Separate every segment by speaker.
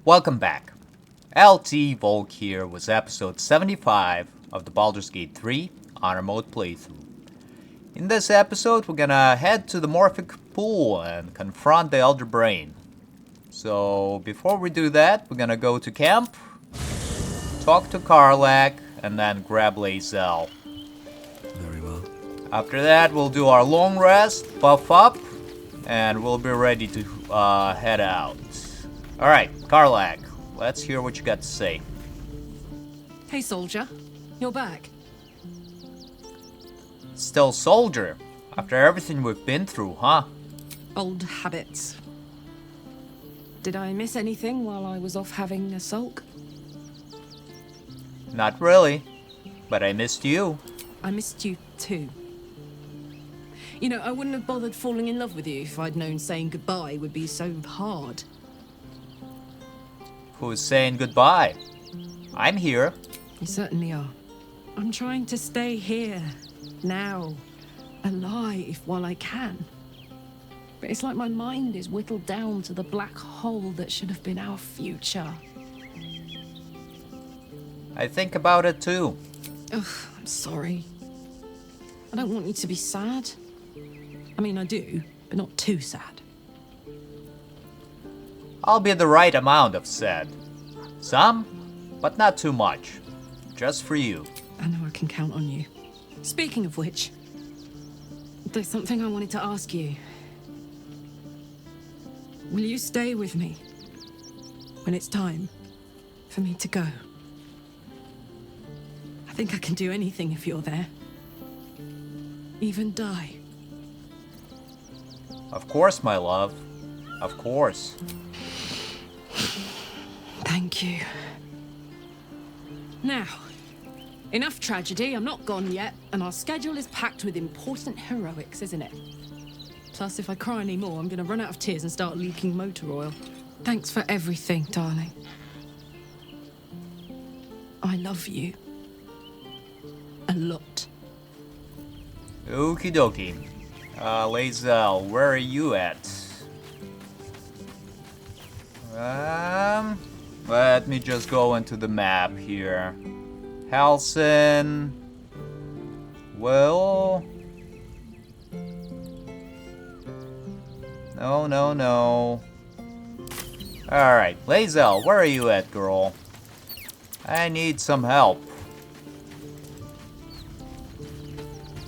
Speaker 1: Welcome back. LT Volk here with episode 75 of the Baldur's Gate 3 Honor Mode playthrough. In this episode, we're gonna head to the Morphic Pool and confront the Elder Brain. So, before we do that, we're gonna go to camp, talk to Karlach, and then grab Lae'zel.
Speaker 2: Very well.
Speaker 1: After that, we'll do our long rest, buff up, and we'll be ready to head out. Alright, Karlach, let's hear what you got to say.
Speaker 3: Hey, soldier. You're back.
Speaker 1: Still soldier, after everything we've been through, huh?
Speaker 3: Old habits. Did I miss anything while I was off having a sulk?
Speaker 1: Not really, but I missed you.
Speaker 3: I missed you too. You know, I wouldn't have bothered falling in love with you if I'd known saying goodbye would be so hard.
Speaker 1: Who's saying goodbye? I'm here.
Speaker 3: You certainly are. I'm trying to stay here, now, alive while I can. But it's like my mind is whittled down to the black hole that should have been our future.
Speaker 1: I think about it too.
Speaker 3: Ugh, I'm sorry. I don't want you to be sad. I mean, I do, but not too sad.
Speaker 1: I'll be the right amount of sad. Some, but not too much. Just for you.
Speaker 3: I know I can count on you. Speaking of which, there's something I wanted to ask you. Will you stay with me when it's time for me to go? I think I can do anything if you're there. Even die.
Speaker 1: Of course, my love. Of course.
Speaker 3: Thank you. Now, enough tragedy. I'm not gone yet, and our schedule is packed with important heroics, isn't it? Plus, if I cry anymore, I'm gonna run out of tears and start leaking motor oil. Thanks for everything, darling. I love you. A lot.
Speaker 1: Okie dokie. Lae'zel, where are you at? Let me just go into the map here. Halsin. Well. No. Alright, Lae'zel, where are you at, girl? I need some help.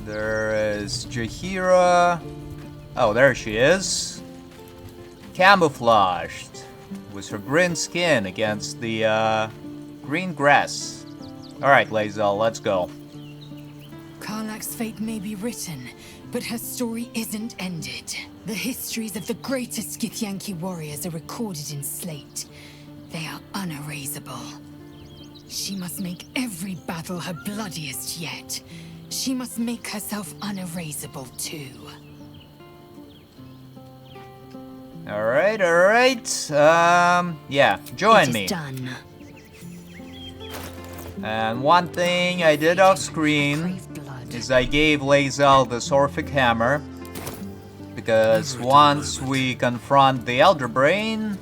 Speaker 1: There is Jaheira. Oh, there she is. Camouflaged. With her green skin against the green grass. Alright, Lae'zel, let's go.
Speaker 4: Karlach's fate may be written, but her story isn't ended. The histories of the greatest Githyanki warriors are recorded in slate. They are unerasable. She must make every battle her bloodiest yet. She must make herself unerasable too.
Speaker 1: Alright. Yeah, join me.
Speaker 4: Done.
Speaker 1: And one thing I did off screen is I gave Lae'zel the Orphic hammer. Because once we confront the Elder Brain,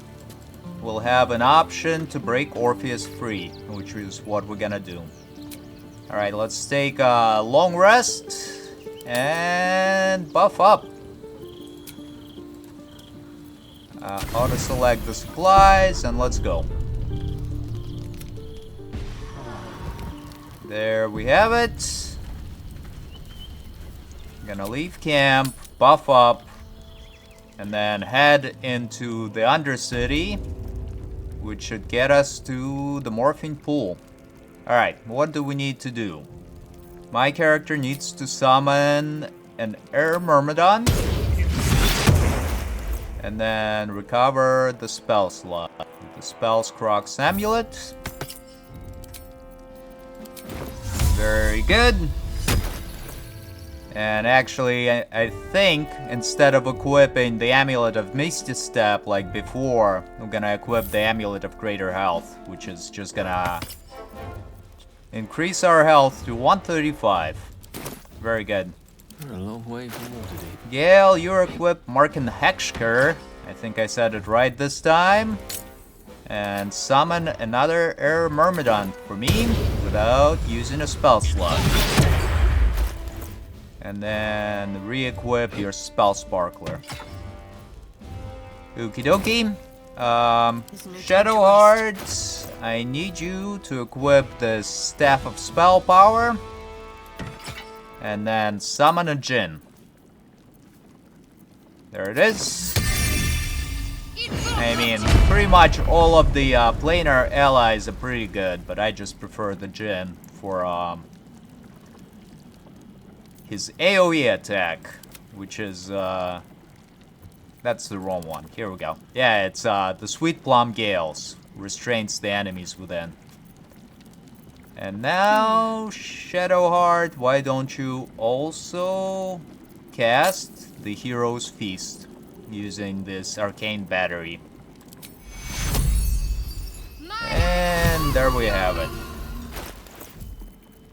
Speaker 1: we'll have an option to break Orpheus free, which is what we're gonna do. Alright, let's take a long rest and buff up. Auto-select the supplies and let's go. There we have it. Gonna leave camp, buff up, and then head into the Undercity, which should get us to the Morphic Pool. Alright, what do we need to do? My character needs to summon an Air Myrmidon. And then recover the spell slot. The Spell's Croc's Amulet. Very good. And actually, I think instead of equipping the Amulet of Misty Step like before, I'm gonna equip the Amulet of Greater Health, which is just gonna increase our health to 135. Very good.
Speaker 2: We're a long way from Waterdeep.
Speaker 1: Gale, you're equipped Markin Hekshker. I think I said it right this time. and summon another air myrmidon for me without using a spell slot. And then re-equip your spell sparkler. Okie dokie. Shadowheart, I need you to equip the Staff of Spell Power. And then summon a Djinn. There it is. I mean, pretty much all of the planar allies are pretty good, but I just prefer the Djinn for his AoE attack, which is that's the wrong one. Here we go. Yeah, it's the Sweet Plum Gales. Restrains the enemies within. And now, Shadowheart, why don't you also cast the Hero's Feast using this Arcane Battery. And there we have it.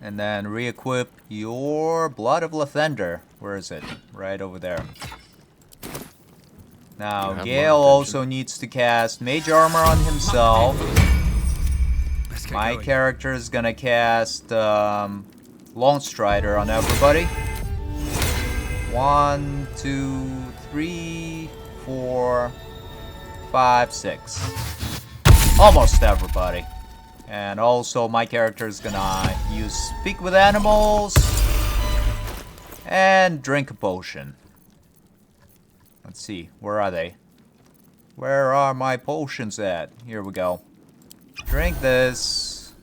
Speaker 1: And then re-equip your Blood of Lathander. Where is it? Right over there. Now, Gale also needs to cast Mage Armor on himself. My character is gonna cast Lone Strider on everybody. 1, 2, 3, 4, 5, 6. Almost everybody. And also my character is gonna use Speak with Animals and drink a potion. Let's see, where are they? Where are my potions at? Here we go. Drink this.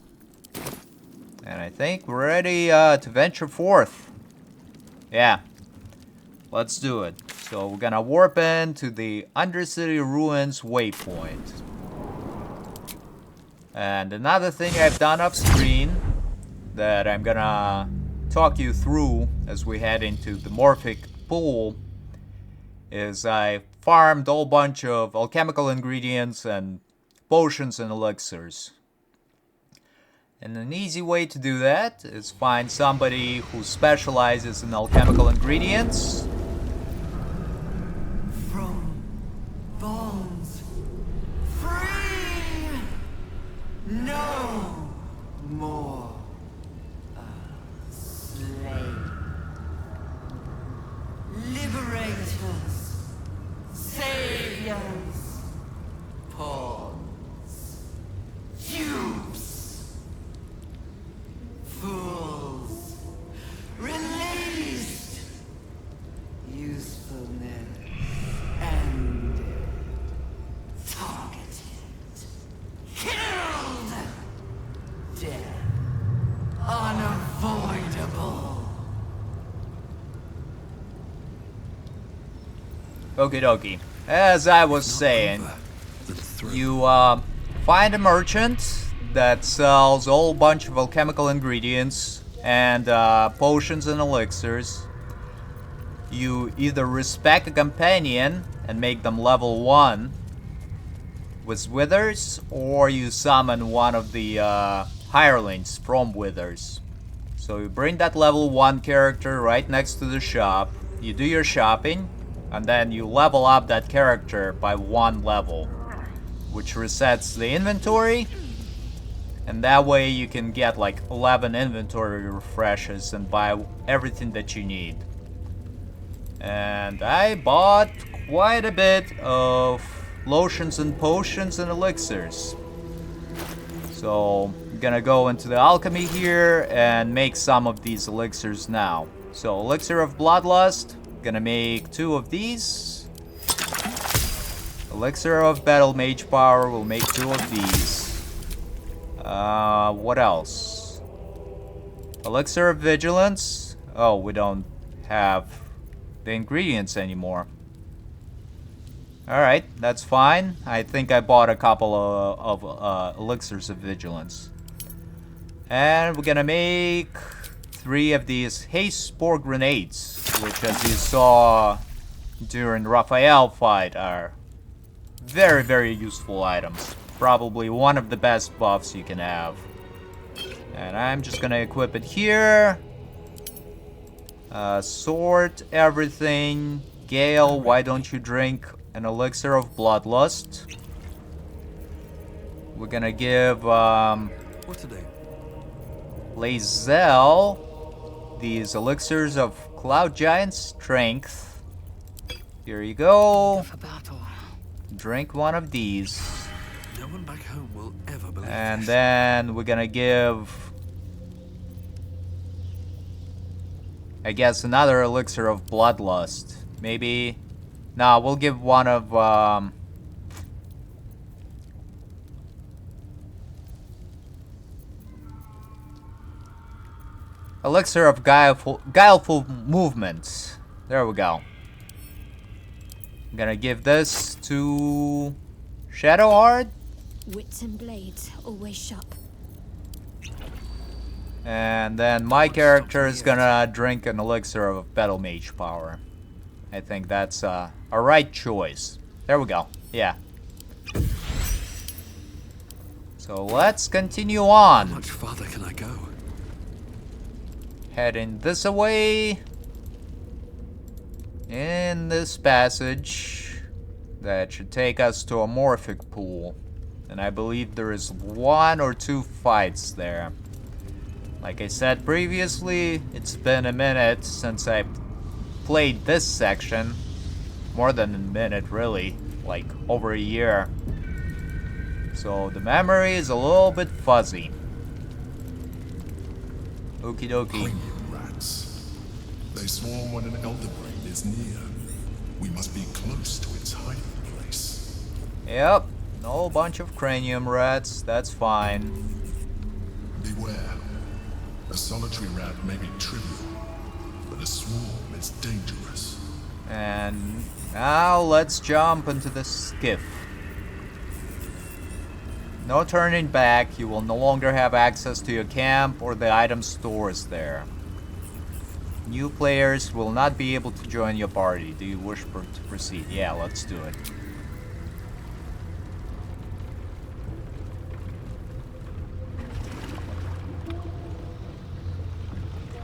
Speaker 1: And I think we're ready to venture forth. Yeah. Let's do it. So we're gonna warp into the Undercity Ruins waypoint. And another thing I've done off screen that I'm gonna talk you through as we head into the Morphic Pool is I farmed a whole bunch of alchemical ingredients and potions and elixirs. And an easy way to do that is find somebody who specializes in alchemical ingredients.
Speaker 5: From bonds free, no more a slave. Liberators, saviors, pawns, dupes, fools, released, usefulness ended, targeted, killed, death unavoidable.
Speaker 1: Okie dokie. As I was saying, you find a merchant that sells a whole bunch of alchemical ingredients and potions and elixirs. You either respec a companion and make them level 1 with withers, or you summon one of the hirelings from withers. So you bring that level 1 character right next to the shop, you do your shopping, and then you level up that character by 1 level, which resets the inventory, and that way you can get like 11 inventory refreshes and buy everything that you need. And I bought quite a bit of lotions and potions and elixirs. So I'm gonna go into the alchemy here and make some of these elixirs now. So elixir of bloodlust, gonna make 2 of these. Elixir of battle mage power, will make 2 of these. What else? Elixir of vigilance. Oh, we don't have the ingredients anymore. Alright, that's fine. I think I bought a couple of elixirs of vigilance. And we're gonna make 3 of these haste spore grenades, which, as you saw during Raphael fight, are very, very useful items. Probably one of the best buffs you can have. And I'm just gonna equip it here. Sort everything. Gale, why don't you drink an elixir of bloodlust? we're gonna give
Speaker 2: What today?
Speaker 1: Lae'zel these elixirs of Cloud Giant Strength. Here you go.
Speaker 4: For battle.
Speaker 1: Drink one of these.
Speaker 2: No one back home will ever believe
Speaker 1: And
Speaker 2: this.
Speaker 1: then we're gonna give, I guess, another elixir of Bloodlust. Maybe. No, we'll give one of elixir of guileful movements. There we go. I'm gonna give this to Shadowheart.
Speaker 6: Wits and blades always sharp.
Speaker 1: And then my character is gonna drink an elixir of Battle Mage power. I think that's a right choice. There we go. Yeah. So let's continue
Speaker 2: How
Speaker 1: on.
Speaker 2: much farther can I go?
Speaker 1: Heading this away. In this passage that should take us to a Morphic Pool. And I believe there is 1 or 2 fights there. Like I said previously, it's been a minute since I played this section. More than a minute, really. Like over a year. So the memory is a little bit fuzzy. Okie dokie.
Speaker 7: Cranium rats. They swarm when an elder brain is near. We must be close to its hiding place.
Speaker 1: Yep. No bunch of cranium rats. That's fine.
Speaker 7: Beware. A solitary rat may be trivial, but a swarm is dangerous.
Speaker 1: And now let's jump into the skiff. No turning back. You will no longer have access to your camp or the item stores there. New players will not be able to join your party. Do you wish to proceed? Yeah, let's do it.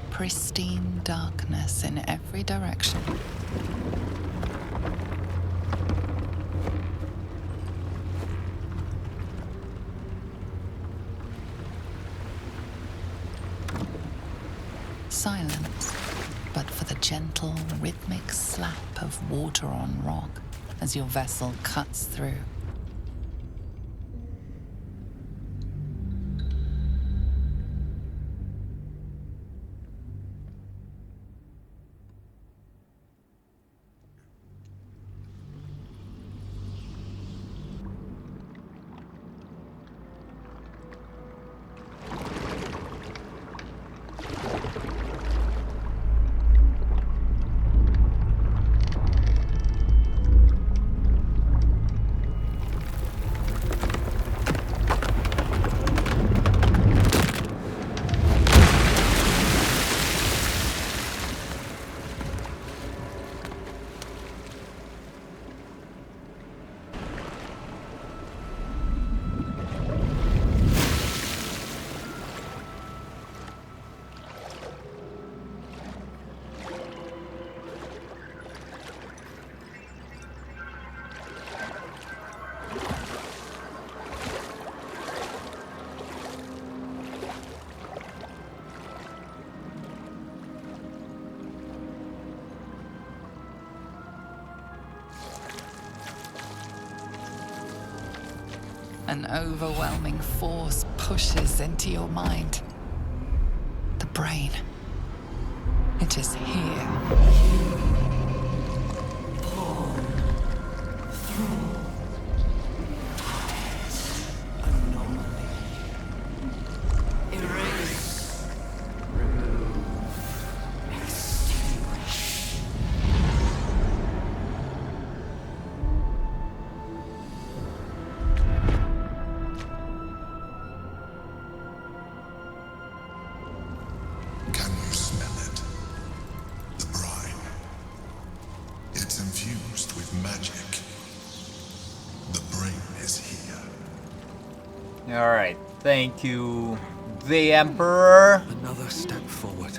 Speaker 8: Pristine darkness in every direction. Silence, but for the gentle, rhythmic slap of water on rock as your vessel cuts through. An overwhelming force pushes into your mind. The brain. It is here.
Speaker 5: Erase. Remove. Extinguish.
Speaker 7: Can you smell it? The brine. It's infused with magic. The brain is here.
Speaker 1: Alright, thank you, the Emperor.
Speaker 2: Another step forward.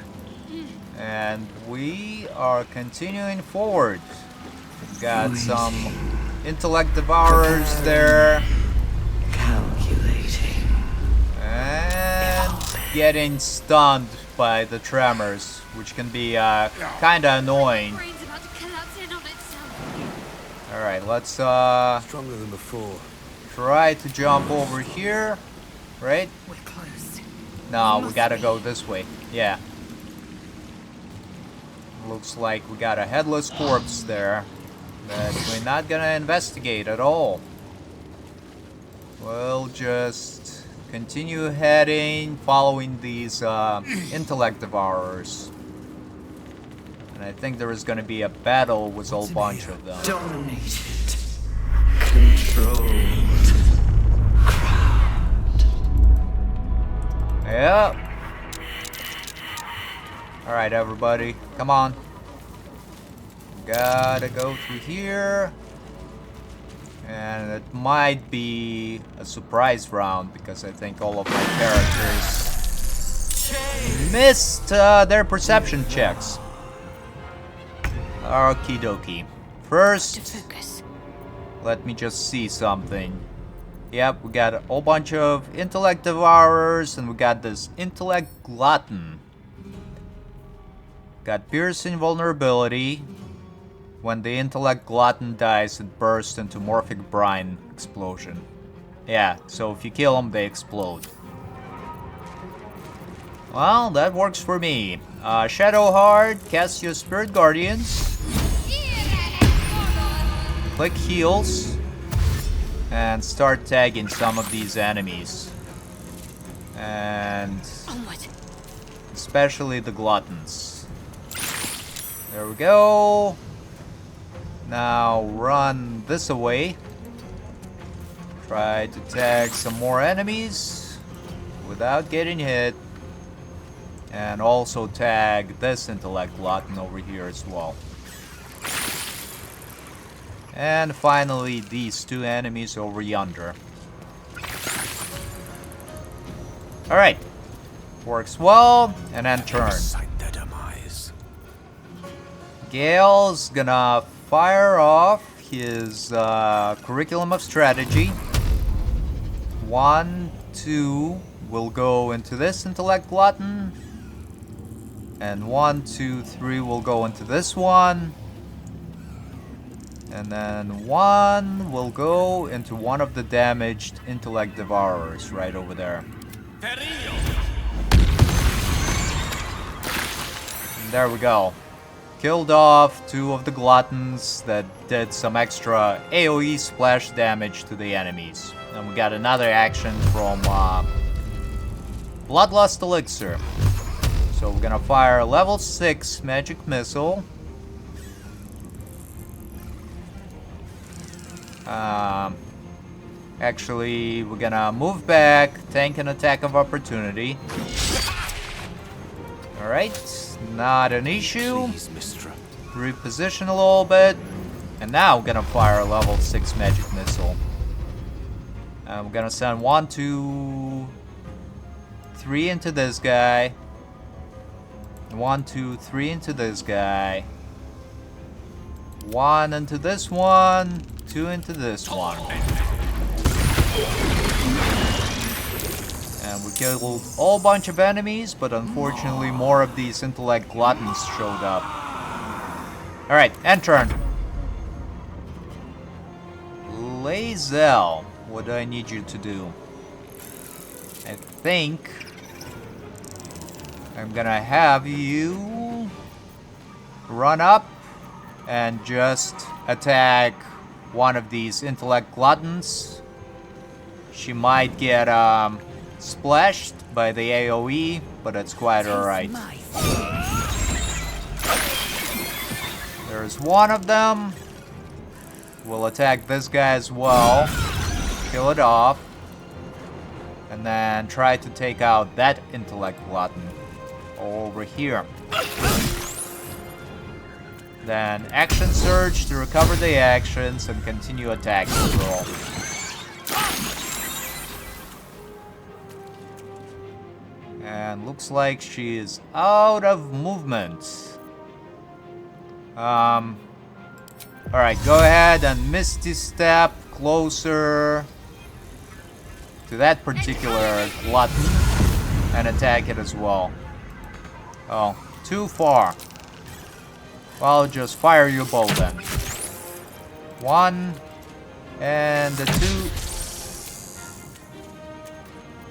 Speaker 1: And we are continuing forward. We've got some intellect devourers there.
Speaker 5: Calculate.
Speaker 1: getting stunned by the tremors, which can be kinda annoying.
Speaker 6: Brain's about to collapse in on itself.
Speaker 1: Alright, let's
Speaker 2: Stronger than before.
Speaker 1: try to jump over here, right?
Speaker 4: We're close.
Speaker 1: No, we gotta go this way. Yeah. Looks like we got a headless corpse there that we're not gonna investigate at all. We'll just continue heading, following these intellect devourers. And I think there is gonna be a battle with a whole bunch of them.
Speaker 5: Dominated. Controlled.
Speaker 1: Yep. Alright, everybody. Come on. Gotta go through here. And it might be a surprise round because I think all of my characters missed their perception checks. Okie dokie. First,
Speaker 6: Focus.
Speaker 1: let me just see something. Yep, we got a whole bunch of intellect devourers, and we got this intellect glutton. Got piercing vulnerability. When the intellect glutton dies, it bursts into morphic brine explosion. Yeah, so if you kill them, they explode. Well, that works for me. Shadow Heart, cast your Spirit Guardians. Click heals. And start tagging some of these enemies. And
Speaker 6: Onward.
Speaker 1: especially the gluttons. There we go. Now run this away. Try to tag some more enemies without getting hit. And also tag this intellect glutton over here as well. And finally these two enemies over yonder. Alright. Works well. And then turn.
Speaker 2: Sight their demise.
Speaker 1: Gale's gonna fire off his curriculum of strategy. 1, 2 will go into this intellect glutton. And 1, 2, 3 will go into this one. And then 1 will go into one of the damaged intellect devourers right over there. And there we go. Killed off 2 of the gluttons that did some extra AoE splash damage to the enemies. And we got another action from Bloodlust Elixir. So we're gonna fire a level 6 magic missile. Actually, we're gonna move back, tank an attack of opportunity. Alright, not an issue.
Speaker 2: Please, Mistra.
Speaker 1: Reposition a little bit. And now we're gonna fire a level 6 magic missile. And we're gonna send 1, 2, 3 into this guy. 1, 2, 3 into this guy. 1 into this one. 2 into this one. And we killed a whole bunch of enemies, but unfortunately more of these intellect gluttons showed up. Alright, end turn. Lae'zel, what do I need you to do? I think I'm gonna have you run up and just attack one of these intellect gluttons. She might get splashed by the AoE, but it's quite alright. There's one of them. We'll attack this guy as well. Kill it off. And then try to take out that intellect glutton over here. Then action surge to recover the actions and continue attacking roll. And looks like she is out of movement. Alright, go ahead and Misty Step closer to that particular glutton. and attack it as well. Oh, too far. Well, just fire your bow then. 1 and the 2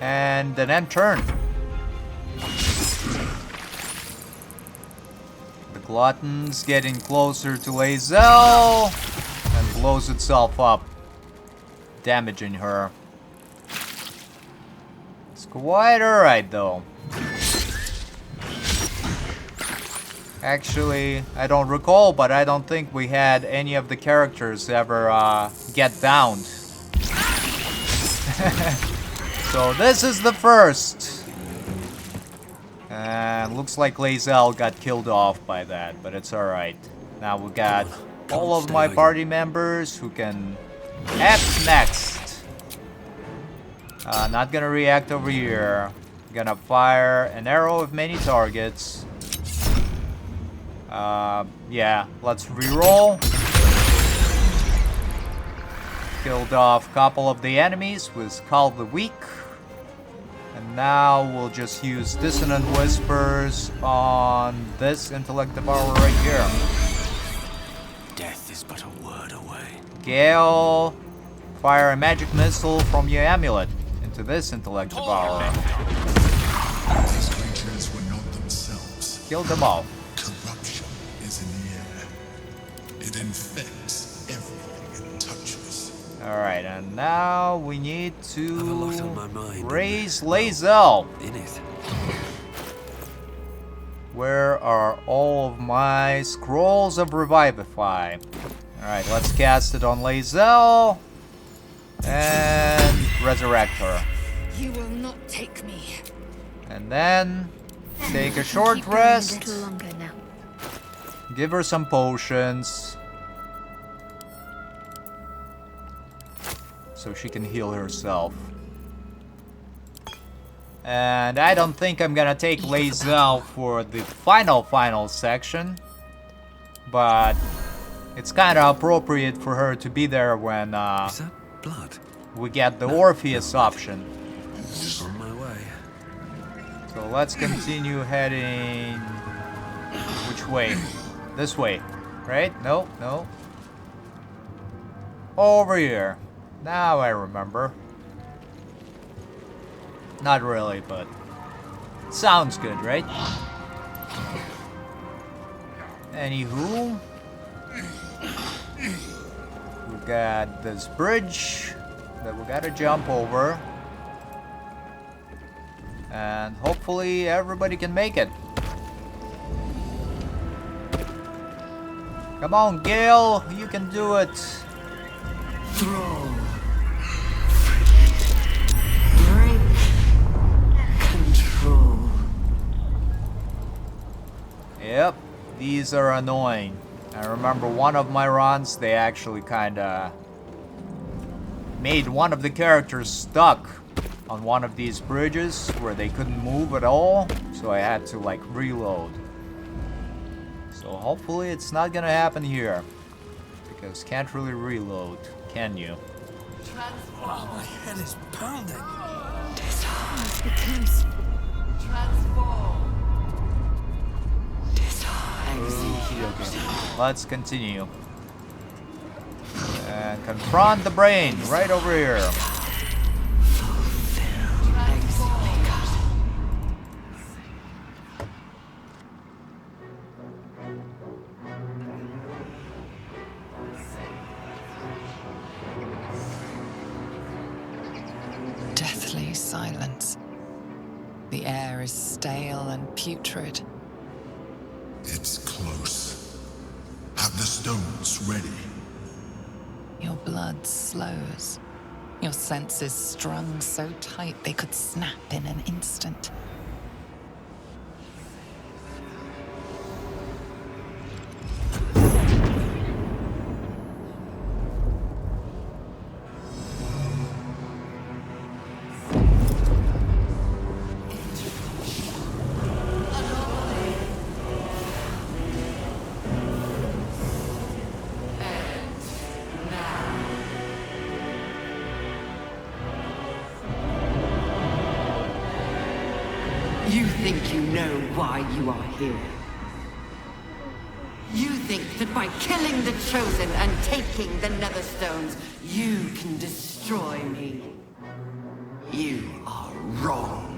Speaker 1: and then turn. The glutton's getting closer to Lae'zel and blows itself up, damaging her. It's quite alright though. Actually, I don't recall, but I don't think we had any of the characters ever get downed. So this is the first. And looks like Lae'zel got killed off by that, but it's alright. Now we got all of my party members who can act next. Not gonna react over here. Gonna fire an arrow of many targets. Yeah, let's reroll. Killed off a couple of the enemies with Call the Weak. And now we'll just use Dissonant Whispers on this Intellect Devourer right here.
Speaker 2: Death is but a word away.
Speaker 1: Gale, fire a magic missile from your amulet into this Intellect Devourer.
Speaker 7: These creatures were not themselves.
Speaker 1: Kill them all.
Speaker 7: Corruption is in the air. It infects everything it touches.
Speaker 1: Alright, and now we need
Speaker 2: I've a lot on my
Speaker 1: to
Speaker 2: mind.
Speaker 1: raise Lae'zel.
Speaker 2: In it.
Speaker 1: Where are all of my scrolls of Revivify? Alright, let's cast it on Lae'zel. And resurrect her.
Speaker 4: You will not take me.
Speaker 1: And then take a
Speaker 6: Keep
Speaker 1: short
Speaker 6: going
Speaker 1: rest.
Speaker 6: A little longer now.
Speaker 1: Give her some potions. So she can heal herself. And I don't think I'm gonna take Lae'zel for the final section. But it's kinda appropriate for her to be there when
Speaker 2: Is that blood?
Speaker 1: we get the Orpheus option.
Speaker 2: On my way.
Speaker 1: So let's continue heading... Which way? This way, right? No, no. Over here. Now I remember. Not really, but sounds good, right? Anywho, we got this bridge that we gotta jump over. And hopefully everybody can make it. Come on, Gale, you can do it.
Speaker 5: Throw. Break. Control.
Speaker 1: Yep, these are annoying. I remember one of my runs, they actually kinda made one of the characters stuck on one of these bridges where they couldn't move at all, so I had to like reload. So hopefully it's not gonna happen here, because can't really reload, can you?
Speaker 2: Oh, my head is pounding.
Speaker 6: Because
Speaker 1: Let's continue. And confront the brain right over here.
Speaker 8: Deathly silence. The air is stale and putrid.
Speaker 7: It's close. Have the stones ready.
Speaker 8: Your blood slows. Your senses strung so tight they could snap in an instant.
Speaker 5: You think you know why you are here. You think that by killing the Chosen and taking the Netherstones, you can destroy me. You are wrong.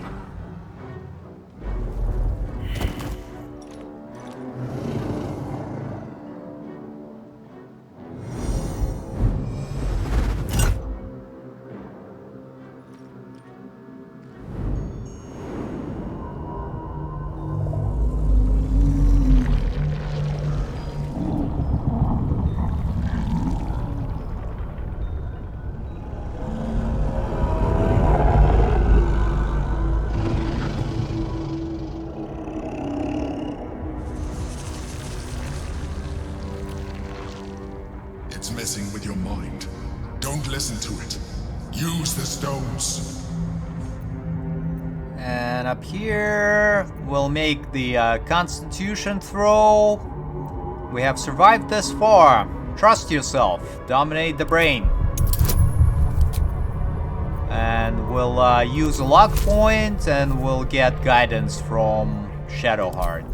Speaker 7: It's messing with your mind. Don't listen to it. Use the stones.
Speaker 1: And up here, we'll make the Constitution throw. We have survived this far. Trust yourself. Dominate the brain. And we'll use a lock point, and we'll get guidance from Shadowheart.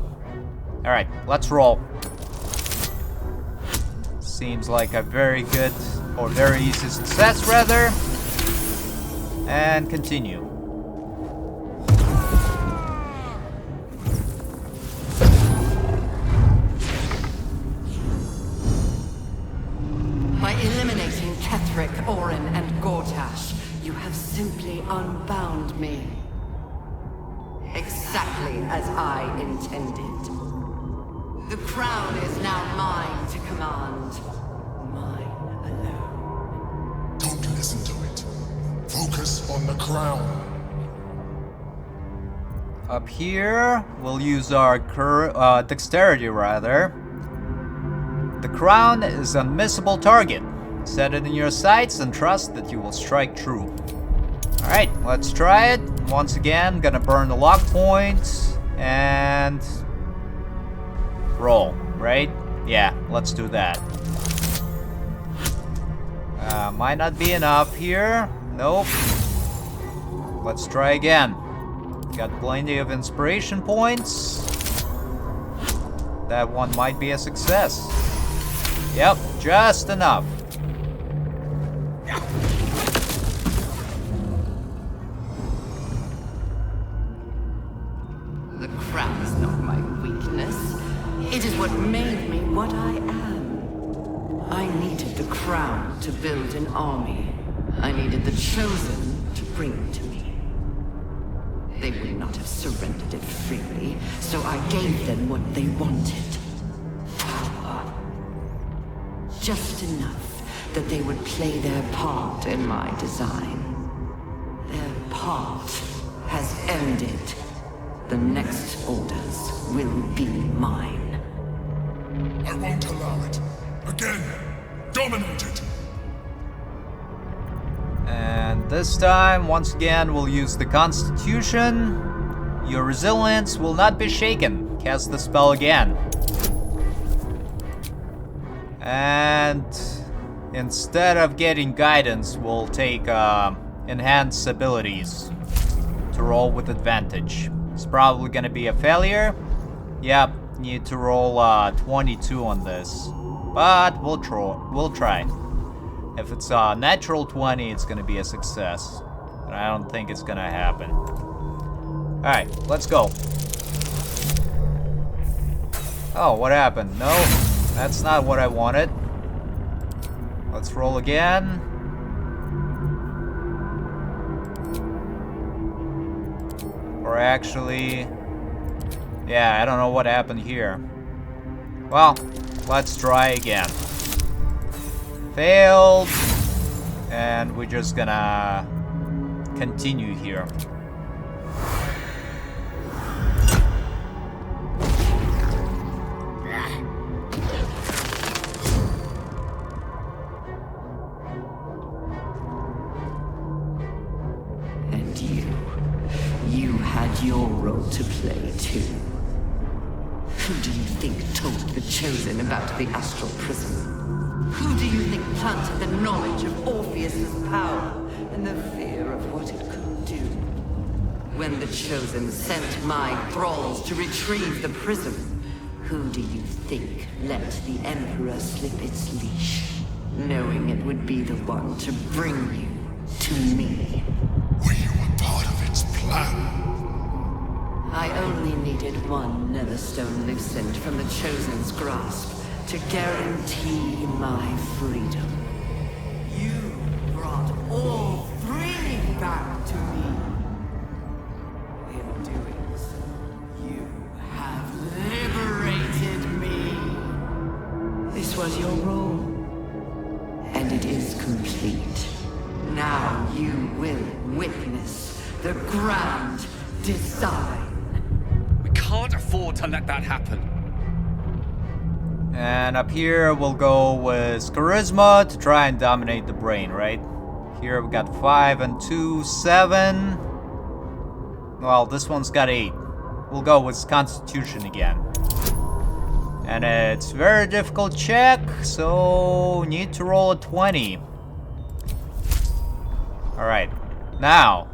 Speaker 1: Alright, let's roll. Seems like a very good, or very easy success rather. And continue.
Speaker 5: By eliminating Ketheric, Orin, and Gortash, you have simply unbound me. Exactly as I intended. The crown is now mine to command. Mine alone.
Speaker 7: Don't listen to it. Focus on the crown.
Speaker 1: Up here, we'll use our dexterity rather. The crown is an unmissable target. Set it in your sights and trust that you will strike true. Alright, let's try it. Once again, gonna burn the lock point and roll, right? Yeah, let's do that. Might not be enough here. Nope. Let's try again. Got plenty of inspiration points. That one might be a success. Yep, just enough.
Speaker 5: The crown is not my weakness. It is what made me what I am. I needed the crown to build an army. I needed the Chosen to bring it to me. They would not have surrendered it freely, so I gave them what they wanted. Power. Just enough that they would play their part in my design. Their part has ended. The next orders will be mine.
Speaker 7: I won't allow it. Again, dominate it.
Speaker 1: And this time, once again, we'll use the Constitution. Your resilience will not be shaken. Cast the spell again. And instead of getting guidance, we'll take enhanced abilities to roll with advantage. It's probably gonna be a failure. Yep, need to roll 22 on this. But we'll try. If it's a natural 20, it's gonna be a success. But I don't think it's gonna happen. Alright, let's go. Oh, what happened? No, that's not what I wanted. Let's roll again. Or actually... yeah, I don't know what happened here. Well, let's try again. Failed. And we're just gonna continue here.
Speaker 5: And you had your role to play too. Who do you think told the Chosen about the Astral Prism? Who do you think planted the knowledge of Orpheus' power and the fear of what it could do? When the Chosen sent my thralls to retrieve the prism, who do you think let the Emperor slip its leash, knowing it would be the one to bring you to me?
Speaker 7: Were you a part of its plan?
Speaker 5: I only needed one Netherstone loosened from the Chosen's grasp to guarantee my freedom. You brought all three back to me. In doing so, you have liberated me. This was your role, and it is complete. Now you will witness the grand design.
Speaker 2: We can't afford to let that happen.
Speaker 1: And up here we'll go with charisma to try and dominate the brain, right? Here we got 5 and 2, 7. Well, this one's got 8. We'll go with constitution again. And it's very difficult check, so need to roll a 20. Alright, now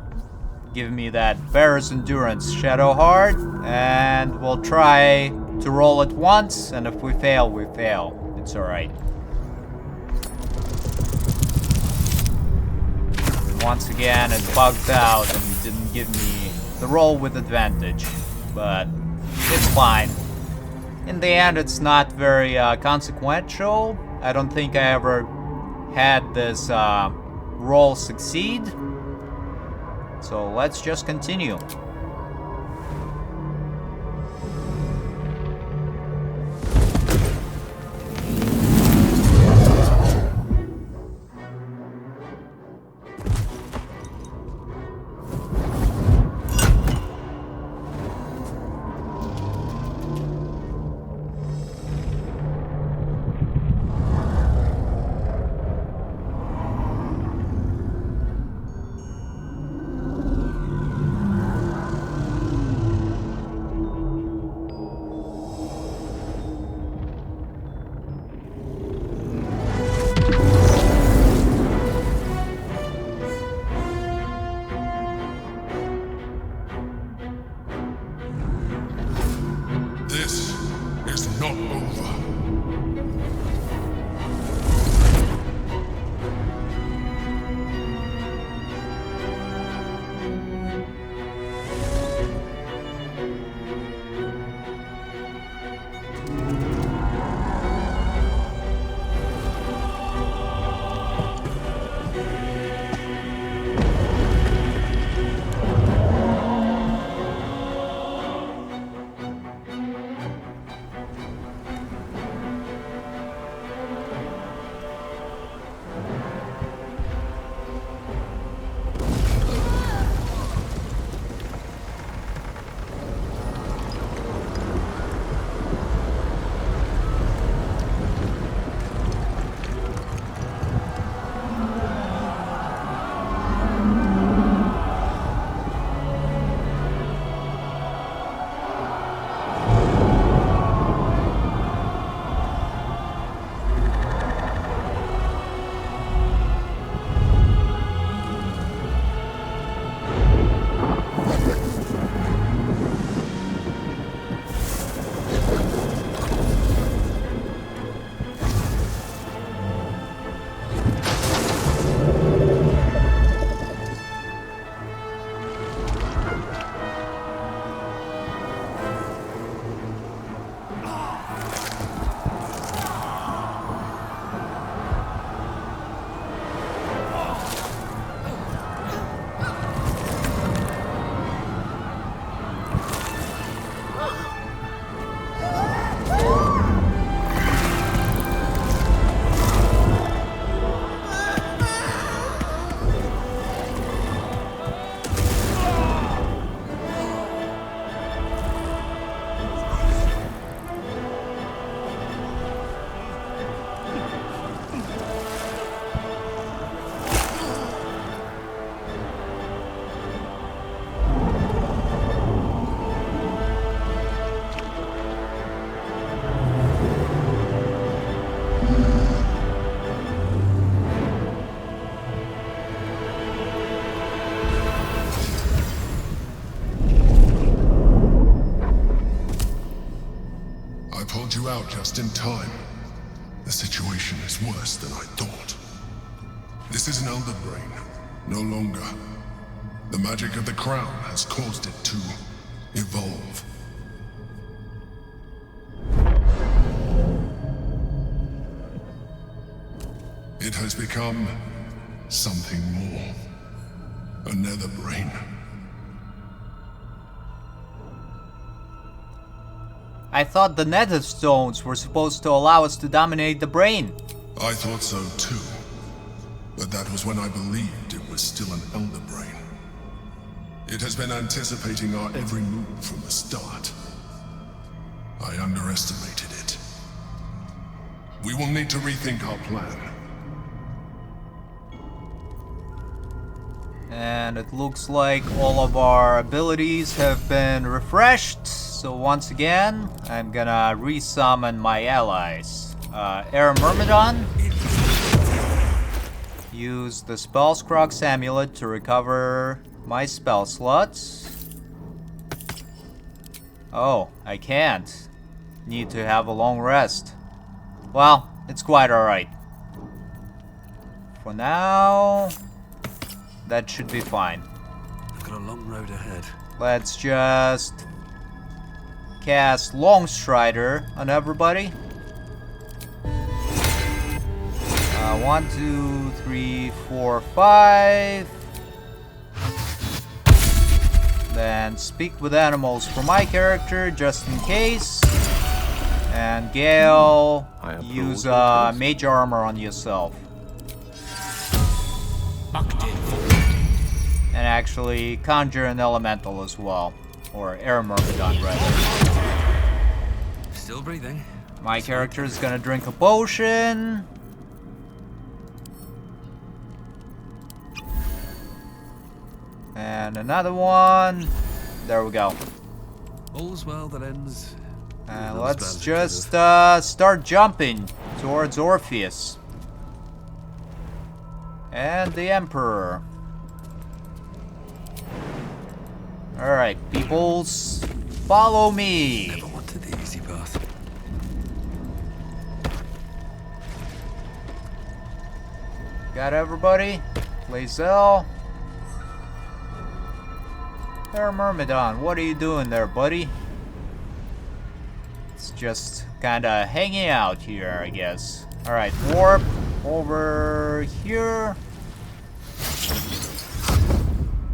Speaker 1: give me that Bear's Endurance Shadow Heart, and we'll try to roll it once, and if we fail, we fail. It's alright. Once again, it bugged out and didn't give me the roll with advantage, but it's fine. In the end, it's not very consequential. I don't think I ever had this roll succeed. So let's just continue.
Speaker 7: This is not over. just in time. The situation is worse than I thought. This is an elder brain, no longer. The magic of the crown has caused it to evolve. It has become something more. A nether brain.
Speaker 1: I thought the nether stones were supposed to allow us to dominate the brain.
Speaker 7: I thought so too. But that was when I believed it was still an elder brain. It has been anticipating our every move from the start. I underestimated it. We will need to rethink our plan.
Speaker 1: And it looks like all of our abilities have been refreshed. So once again, I'm gonna resummon my allies. Air Myrmidon. Use the Spellscrog's amulet to recover my spell slots. Oh, I can't. Need to have a long rest. Well, it's quite alright. For now, that should be fine.
Speaker 2: I've got a long road ahead.
Speaker 1: Let's just cast Longstrider on everybody. 1, 2, 3, 4, 5. Then speak with animals for my character, just in case. And Gale, use mage armor on yourself. And actually conjure an elemental as well. Or air myrmidon rather.
Speaker 2: Still breathing.
Speaker 1: My character is gonna drink a potion. And another one. There we go.
Speaker 2: All's well that ends.
Speaker 1: And let's just start jumping towards Orpheus. And the Emperor. Alright, peoples, follow me.
Speaker 2: Never wanted the easy path.
Speaker 1: Got everybody? Lae'zel. There, Myrmidon, what are you doing there, buddy? It's just kinda hanging out here, I guess. Alright, warp over here.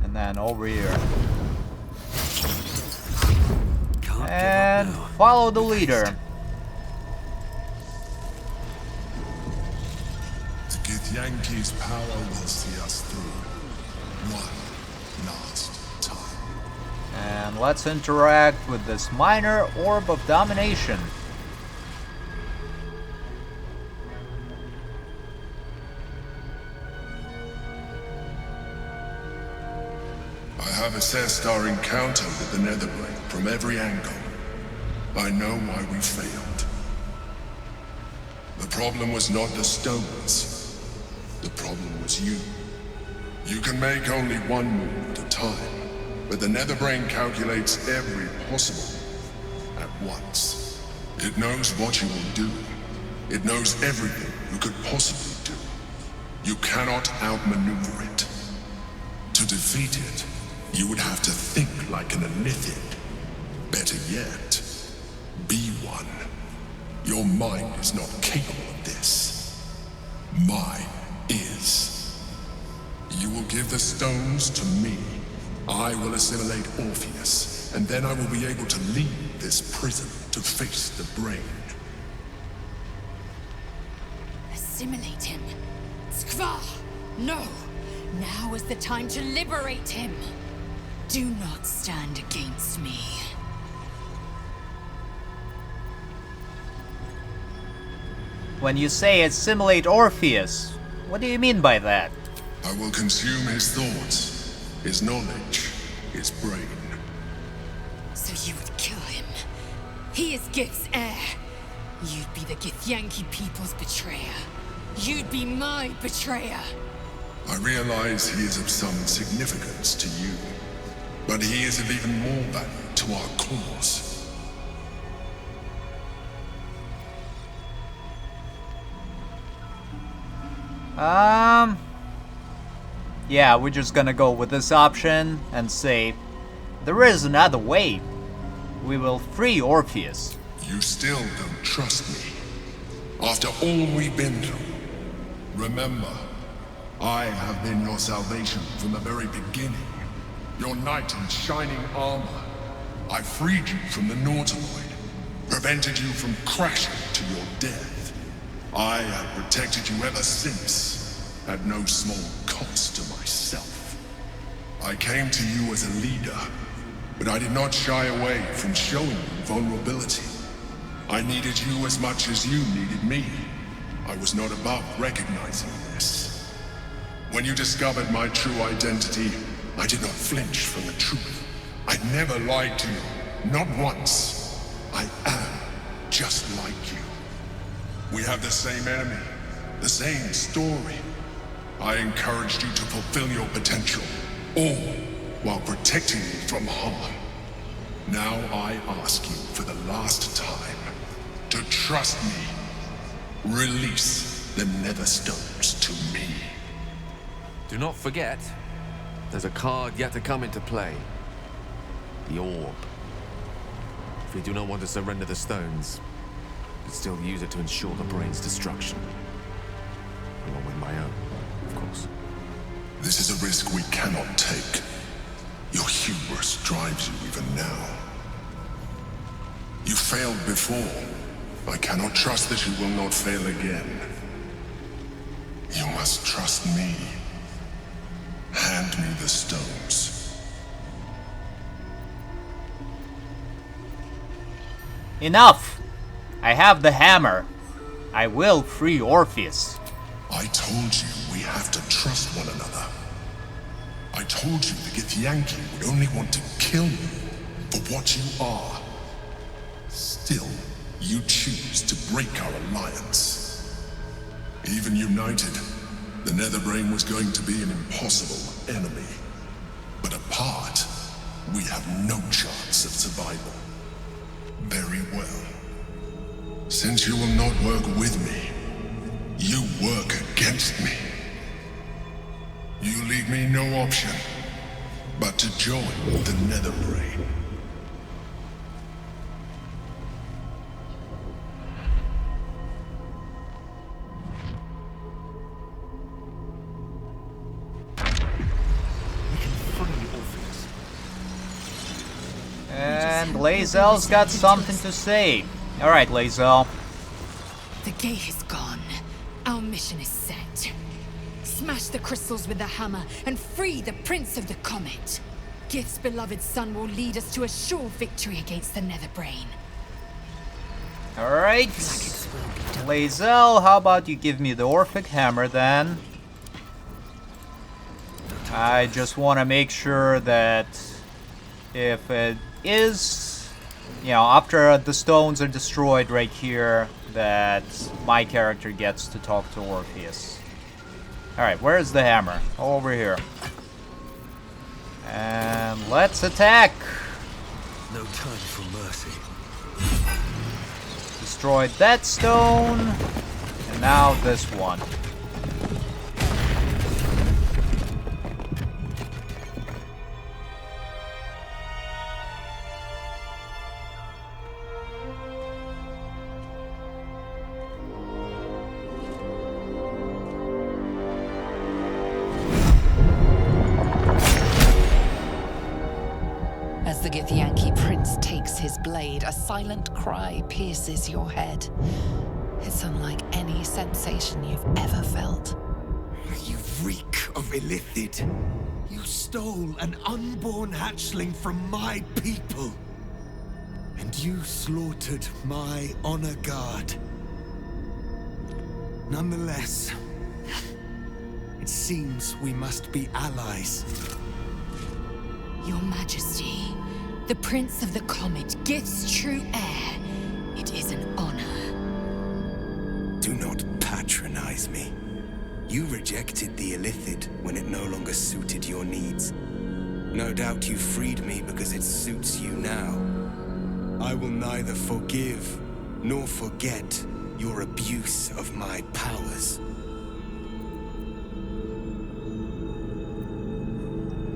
Speaker 1: And then over here. And follow the leader.
Speaker 7: The Githyanki's power will see us through. One last time.
Speaker 1: And let's interact with this minor orb of domination.
Speaker 7: I have assessed our encounter with the Netherbrain from every angle. I know why we failed. The problem was not the stones. The problem was you. You can make only one move at a time, but the Netherbrain calculates every possible at once. It knows what you will do. It knows everything you could possibly do. You cannot outmaneuver it. To defeat it, you would have to think like an Anithid. Better yet, be one. Your mind is not capable of this. Mine is. You will give the stones to me. I will assimilate Orpheus, and then I will be able to leave this prison to face the brain.
Speaker 4: Assimilate him. Skvar! No! Now is the time to liberate him. Do not stand against me.
Speaker 1: When you say assimilate Orpheus, what do you mean by that?
Speaker 7: I will consume his thoughts, his knowledge, his brain.
Speaker 4: So you would kill him. He is Gith's heir. You'd be the Githyanki people's betrayer. You'd be my betrayer.
Speaker 7: I realize he is of some significance to you, but he is of even more value to our cause.
Speaker 1: Yeah, we're just gonna go with this option and say, there is another way. We will free Orpheus.
Speaker 7: You still don't trust me. After all we've been through. Remember, I have been your salvation from the very beginning. Your knight in shining armor. I freed you from the Nautiloid. Prevented you from crashing to your death. I have protected you ever since, at no small cost to myself. I came to you as a leader, but I did not shy away from showing you vulnerability. I needed you as much as you needed me. I was not above recognizing this. When you discovered my true identity, I did not flinch from the truth. I never lied to you, not once. I am just like you. We have the same enemy, the same story. I encouraged you to fulfill your potential, all while protecting you from harm. Now I ask you for the last time to trust me. Release the Nether Stones to me.
Speaker 9: Do not forget, there's a card yet to come into play. The Orb. If we do not want to surrender the stones, we still use it to ensure the brain's destruction. Along with my own, of course.
Speaker 7: This is a risk we cannot take. Your hubris drives you even now. You failed before. I cannot trust that you will not fail again. You must trust me. Hand me the stones.
Speaker 1: Enough! I have the hammer. I will free Orpheus.
Speaker 7: I told you we have to trust one another. I told you the Githyanki would only want to kill you for what you are. Still, you choose to break our alliance. Even united, the Netherbrain was going to be an impossible enemy. But apart, we have no chance of survival. Very well. Since you will not work with me, you work against me. You leave me no option but to join the Netherbrain.
Speaker 1: And Lae'zel's got something to say. Alright, Lae'zel.
Speaker 4: The gate is gone. Our mission is set. Smash the crystals with the hammer and free the Prince of the Comet. Gith's beloved son will lead us to a sure victory against the Netherbrain.
Speaker 1: Alright. Lae'zel, how about you give me the Orphic hammer then? I just want to make sure that if it is, you know, after the stones are destroyed right here, that my character gets to talk to Orpheus. Alright, where's the hammer? Over here. And let's attack!
Speaker 2: No time for mercy.
Speaker 1: Destroyed that stone, and now this one.
Speaker 8: As the Githyanki prince takes his blade, a silent cry pierces your head. It's unlike any sensation you've ever felt.
Speaker 2: You reek of illithid. You stole an unborn hatchling from my people. And you slaughtered my honor guard. Nonetheless, it seems we must be allies.
Speaker 4: Your Majesty, the Prince of the Comet, Gith's true heir. It is an honor.
Speaker 2: Do not patronize me. You rejected the illithid when it no longer suited your needs. No doubt you freed me because it suits you now. I will neither forgive nor forget your abuse of my powers.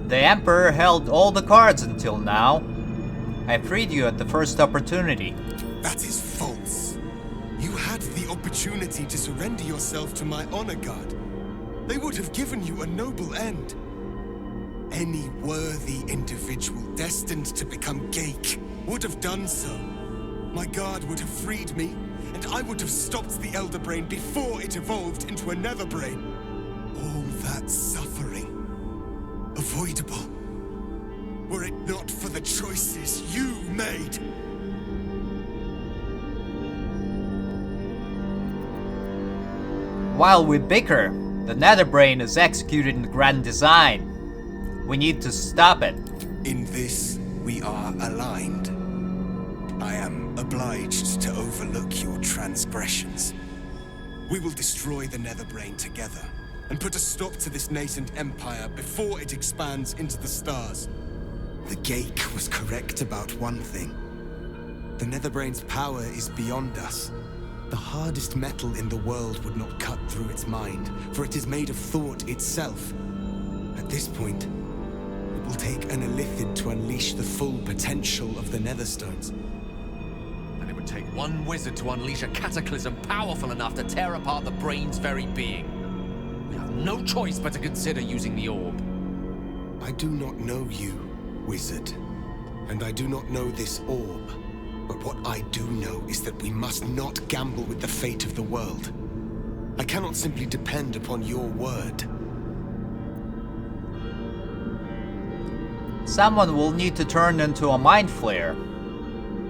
Speaker 1: The Emperor held all the cards until now. I freed you at the first opportunity.
Speaker 2: That is false. You had the opportunity to surrender yourself to my honor guard. They would have given you a noble end. Any worthy individual destined to become Geik would have done so. My guard would have freed me, and I would have stopped the Elder Brain before it evolved into a Nether Brain. All that suffering, avoidable, were it not for the choices you made.
Speaker 1: While we bicker, the Nether Brain is executed in grand design. We need to stop it.
Speaker 2: In this, we are aligned. I am obliged to overlook your transgressions. We will destroy the Nether Brain together, and put a stop to this nascent empire before it expands into the stars. The Geik was correct about one thing. The Nether Brain's power is beyond us. The hardest metal in the world would not cut through its mind, for it is made of thought itself. At this point, it will take an Illithid to unleash the full potential of the Netherstones.
Speaker 9: And it would take one wizard to unleash a cataclysm powerful enough to tear apart the brain's very being. We have no choice but to consider using the orb.
Speaker 2: I do not know you, wizard, and I do not know this orb. But what I do know is that we must not gamble with the fate of the world. I cannot simply depend upon your word.
Speaker 1: Someone will need to turn into a mind flare.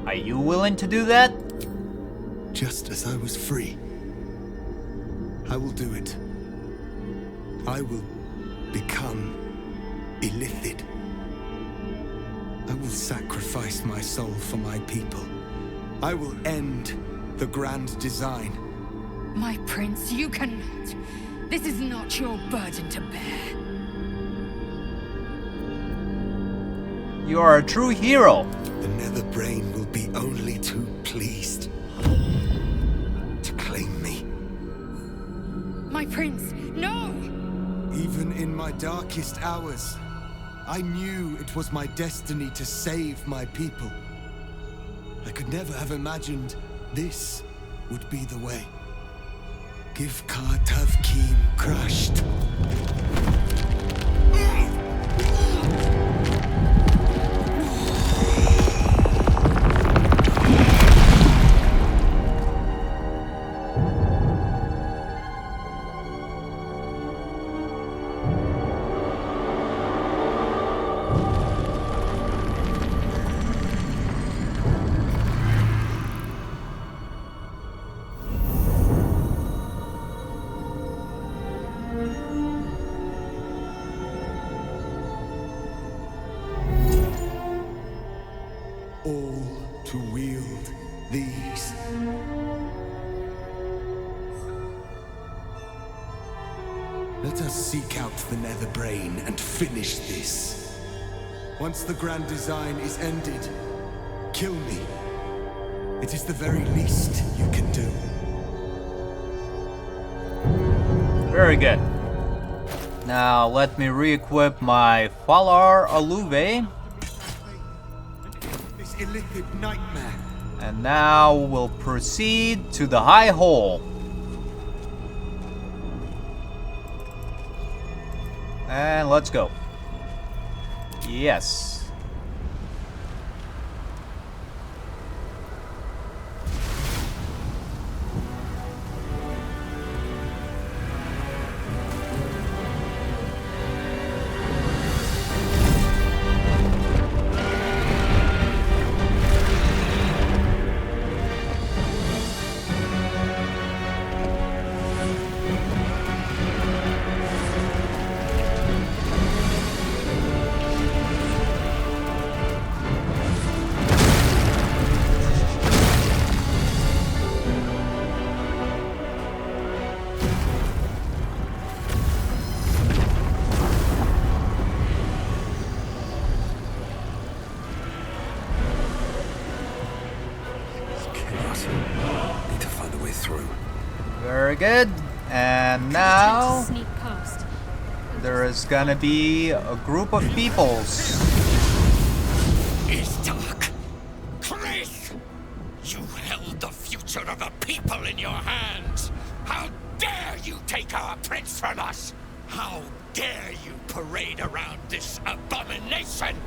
Speaker 1: Are you willing to do that?
Speaker 2: Just as I was free, I will do it. I will become Illithid. I will sacrifice my soul for my people. I will end the grand design.
Speaker 4: My prince, you cannot. This is not your burden to bear.
Speaker 1: You are a true hero.
Speaker 2: The Nether Brain will be only too pleased to claim me.
Speaker 4: My prince, no!
Speaker 2: Even in my darkest hours, I knew it was my destiny to save my people. I could never have imagined this would be the way. Give Tavkim crushed. All to wield these. Let us seek out the Nether Brain and finish this. Once the grand design is ended, kill me. It is the very least you can do.
Speaker 1: Very good. Now let me re-equip my Falar Aluve.
Speaker 2: This Illithid nightmare.
Speaker 1: And now we'll proceed to the High Hole. And let's go. Yes.
Speaker 2: Need to find a way through.
Speaker 1: Very good. And now
Speaker 6: Sneak past.
Speaker 1: there there is gonna be a group of peoples.
Speaker 10: Istark! Chris! You held the future of the people in your hands! How dare you take our prince from us! How dare you parade around this abomination!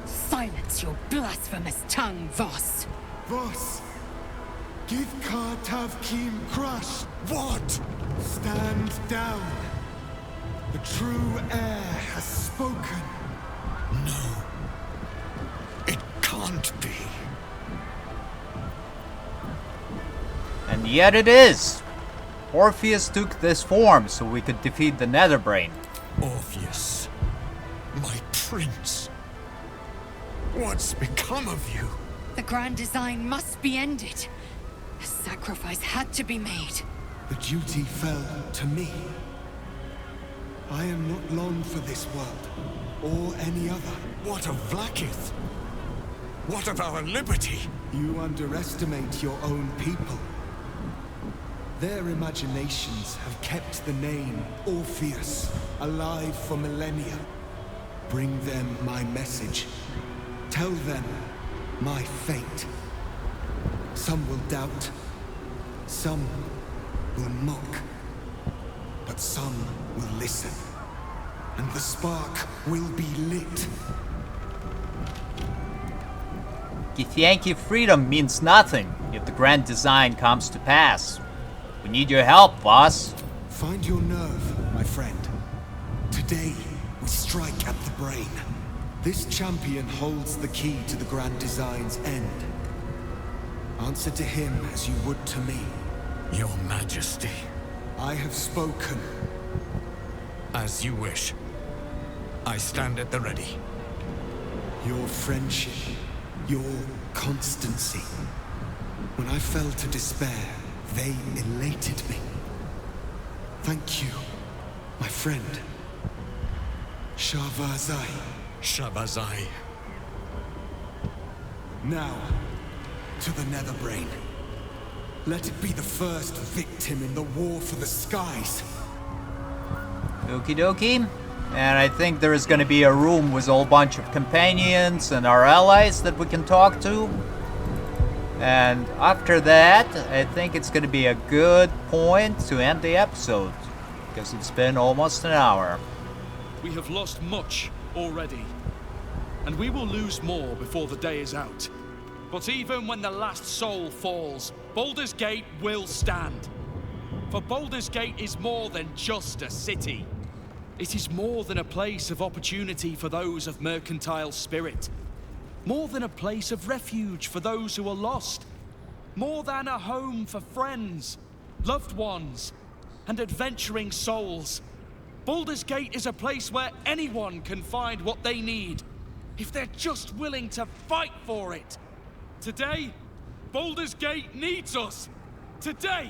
Speaker 4: Silence your blasphemous tongue, Voss.
Speaker 11: Voss! Give Kartav Kim crush!
Speaker 10: What?
Speaker 11: Stand down! The true heir has spoken.
Speaker 10: No. It can't be.
Speaker 1: And yet it is! Orpheus took this form so we could defeat the Netherbrain.
Speaker 10: Orpheus. My prince. What's become of you?
Speaker 4: The grand design must be ended. A sacrifice had to be made.
Speaker 11: The duty fell to me. I am not long for this world, or any other.
Speaker 10: What of Vlaakith? What of our liberty?
Speaker 11: You underestimate your own people. Their imaginations have kept the name Orpheus alive for millennia. Bring them my message. Tell them my fate. Some will doubt. Some will mock. But some will listen. And the spark will be lit.
Speaker 1: Githyanki freedom means nothing if the grand design comes to pass. We need your help, boss.
Speaker 11: Find your nerve, my friend. Today, we strike at the brain. This champion holds the key to the grand design's end. Answer to him as you would to me.
Speaker 10: Your Majesty.
Speaker 11: I have spoken.
Speaker 10: As you wish. I stand at the ready.
Speaker 11: Your friendship, your constancy. When I fell to despair, they elated me. Thank you, my friend. Shavazai.
Speaker 10: Shabazai.
Speaker 11: Now, to the Netherbrain. Let it be the first victim in the war for the skies.
Speaker 1: Okie dokie. And I think there is going to be a room with a whole bunch of companions and our allies that we can talk to. And after that, I think it's going to be a good point to end the episode. Because it's been almost an hour.
Speaker 12: We have lost much already. And we will lose more before the day is out. But even when the last soul falls, Baldur's Gate will stand. For Baldur's Gate is more than just a city. It is more than a place of opportunity for those of mercantile spirit. More than a place of refuge for those who are lost. More than a home for friends, loved ones, and adventuring souls. Baldur's Gate is a place where anyone can find what they need, if they're just willing to fight for it. Today, Baldur's Gate needs us. Today,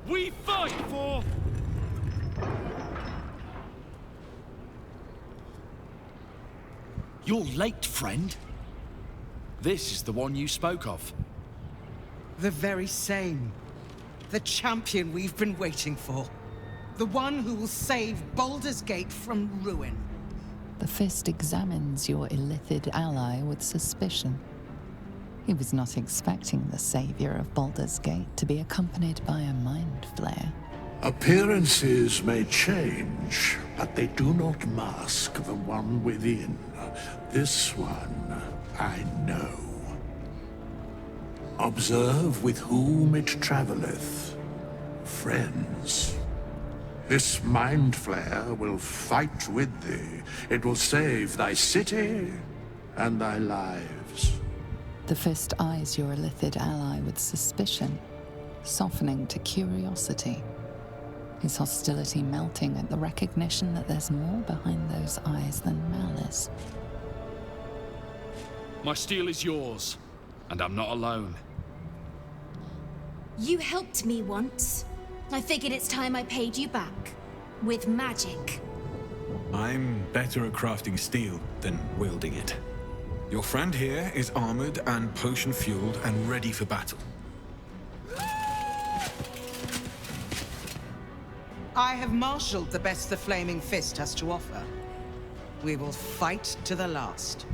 Speaker 12: we fight for... You're late, friend. This is the one you spoke of.
Speaker 13: The very same. The champion we've been waiting for. The one who will save Baldur's Gate from ruin.
Speaker 8: The Fist examines your illithid ally with suspicion. He was not expecting the savior of Baldur's Gate to be accompanied by a mind flayer.
Speaker 14: Appearances may change, but they do not mask the one within. This one, I know. Observe with whom it traveleth. Friends. This mind flare will fight with thee. It will save thy city and thy lives.
Speaker 8: The Fist eyes your illithid ally with suspicion, softening to curiosity. His hostility melting at the recognition that there's more behind those eyes than malice.
Speaker 12: My steel is yours, and I'm not alone.
Speaker 6: You helped me once. I figured it's time I paid you back. With magic.
Speaker 15: I'm better at crafting steel than wielding it. Your friend here is armored and potion-fueled and ready for battle.
Speaker 13: I have marshaled the best the Flaming Fist has to offer. We will fight to the last.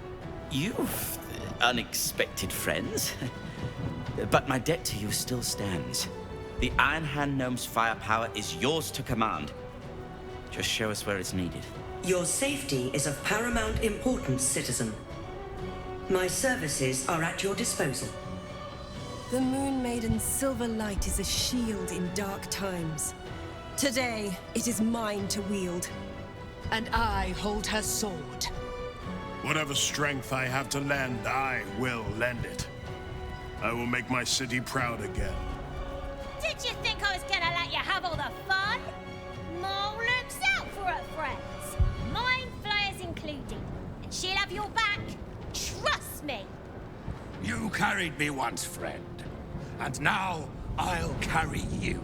Speaker 16: You've unexpected friends. But my debt to you still stands. The Iron Hand Gnome's firepower is yours to command. Just show us where it's needed.
Speaker 17: Your safety is of paramount importance, citizen. My services are at your disposal.
Speaker 18: The Moon Maiden's silver light is a shield in dark times. Today, it is mine to wield. And I hold her sword.
Speaker 19: Whatever strength I have to lend, I will lend it. I will make my city proud again.
Speaker 6: Did you think I was gonna let you have all the fun? Mole looks out for her friends. Mind flayers included. And she'll have your back. Trust me.
Speaker 10: You carried me once, friend. And now I'll carry you.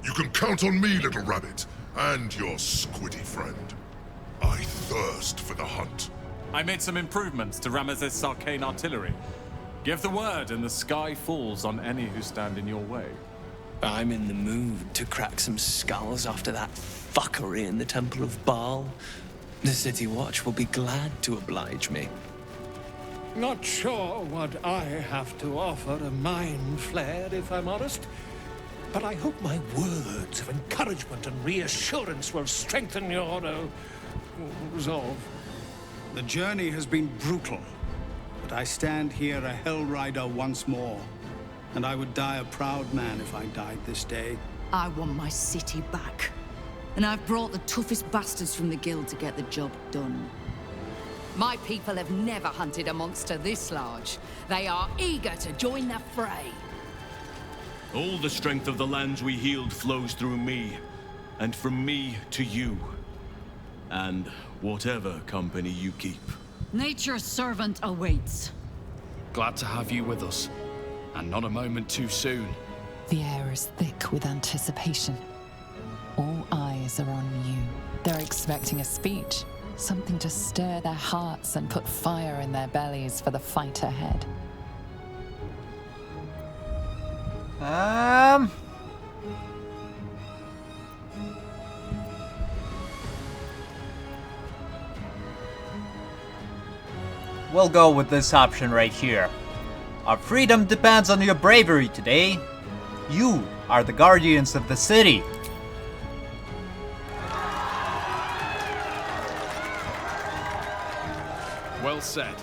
Speaker 7: You can count on me, little rabbit, and your squiddy friend. I thirst for the hunt.
Speaker 20: I made some improvements to Ramesses' arcane artillery. Give the word and the sky falls on any who stand in your way.
Speaker 21: I'm in the mood to crack some skulls after that fuckery in the Temple of Baal. The City Watch will be glad to oblige me.
Speaker 22: Not sure what I have to offer a mind flare, if I'm honest. But I hope my words of encouragement and reassurance will strengthen your resolve.
Speaker 23: The journey has been brutal, but I stand here a Hell Rider once more. And I would die a proud man if I died this day.
Speaker 24: I want my city back. And I've brought the toughest bastards from the guild to get the job done. My people have never hunted a monster this large. They are eager to join the fray.
Speaker 19: All the strength of the lands we healed flows through me, and from me to you. And whatever company you keep.
Speaker 24: Nature's servant awaits.
Speaker 12: Glad to have you with us. And not a moment too soon.
Speaker 8: The air is thick with anticipation. All eyes are on you. They're expecting a speech, something to stir their hearts and put fire in their bellies for the fight ahead.
Speaker 1: We'll go with this option right here. Our freedom depends on your bravery today. You are the guardians of the city.
Speaker 12: Well said.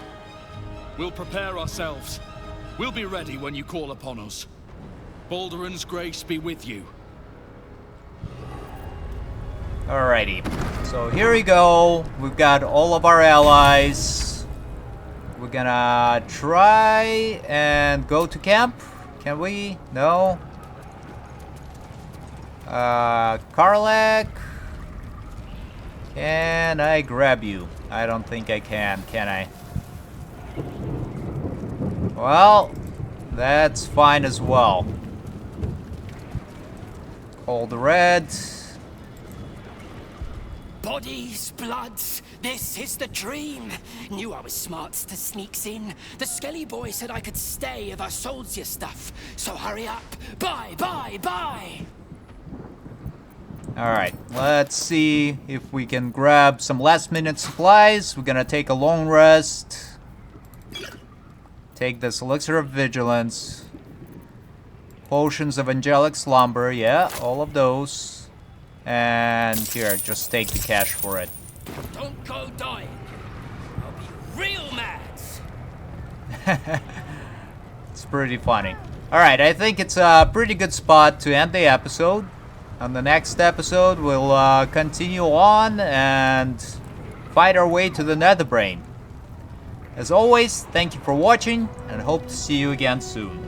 Speaker 12: We'll prepare ourselves. We'll be ready when you call upon us. Balduran's grace be with you.
Speaker 1: Alrighty, so here we go. We've got all of our allies. We're gonna try and go to camp. Can we? No. Karlak. Can I grab you? I don't think I can I? Well, that's fine as well. Cold Red.
Speaker 10: Bodies, bloods, this is the dream. Knew I was smart to sneaks in. The Skelly boy said I could stay if I sold you stuff. So hurry up. Bye, bye, bye.
Speaker 1: Alright, let's see if we can grab some last minute supplies. We're gonna take a long rest. Take this elixir of vigilance. Potions of angelic slumber, yeah, all of those. And here, just take the cash for it.
Speaker 10: Don't go dying. I'll be real mad.
Speaker 1: It's pretty funny. Alright, I think it's a pretty good spot to end the episode. On the next episode, we'll continue on and fight our way to the Netherbrain. As always, thank you for watching, and hope to see you again soon.